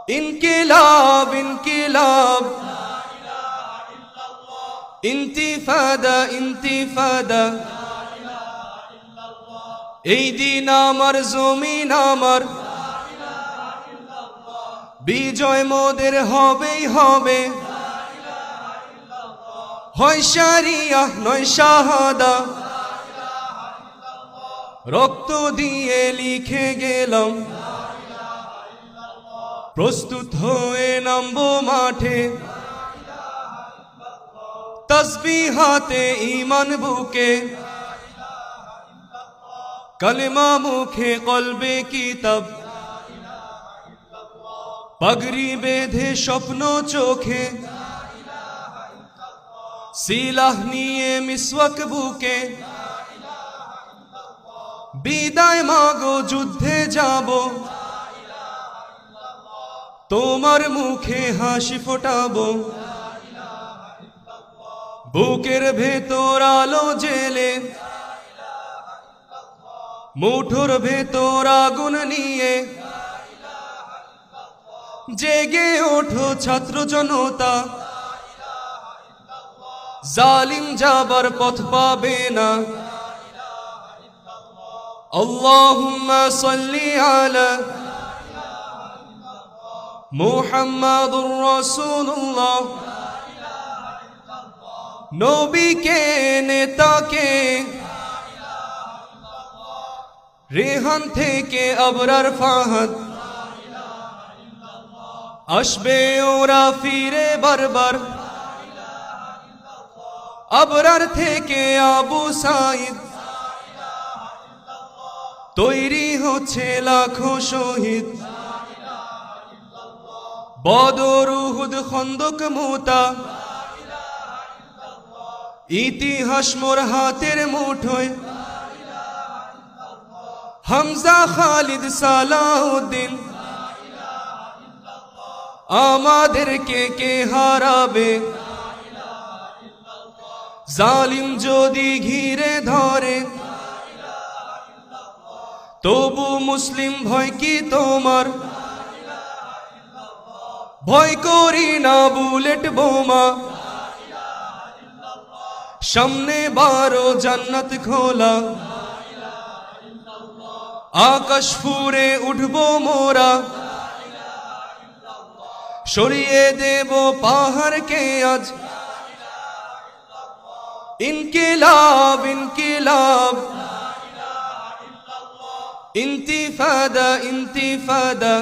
ইনকিলাব ইনকিলাব ইন্তিফাদা ইন্তিফাদা এই দিন আমার জমিন আমার বিজয় মোদের হবেই হবে হয় শারিয়া নয় শাহাদা রক্ত দিয়ে লিখে গেলাম প্রস্তুত হয়ে নামবো মাঠে তসবিহ হাতে ঈমান বুকে কলেমা মুখে কলবে কিতাব পাগড়ি বেঁধে স্বপ্ন চোখে সিলাহ নিয়ে মিসওয়াক বুকে বিদায় মাগো যুদ্ধে যাব তোমার মুখে হাসি ফোটাবো বুকের ভেতর আলো জেলে মুঠোর ভেতর আগুন নিয়ে জেগে ওঠো ছাত্র জনতা জালিম যাবার পথ পাবে না আল্লাহুম্মা সাল্লি আলা মুহাম্মাদুর রাসূলুল্লাহ নবীকে নেতাকে রেহান থেকে আবরার ফাহাদ আসবে ওরা ফিরে বারবার আবরার থেকে আবু সাইদ তৈরি হচ্ছে লাখো শহীদ বদর উহুদ খন্দক মুতা ইতিহাস মোর হাতের মুঠোয় হামজা খালিদ সালাউদ্দিন আমাদেরকে কে হারাবে জালিম যদি ঘিরে ধরে তবু মুসলিম ভয় কি তোমার ভয় করি না বুলেট বোমা সামনে 12 জান্নাত খোলা আকাশ ফুরে উঠবো মোরা সরিয়ে দেব পাহাড়কে আজ ইনকিলাব ইনকিলাব ইন্তিফাদা ইন্তিফাদা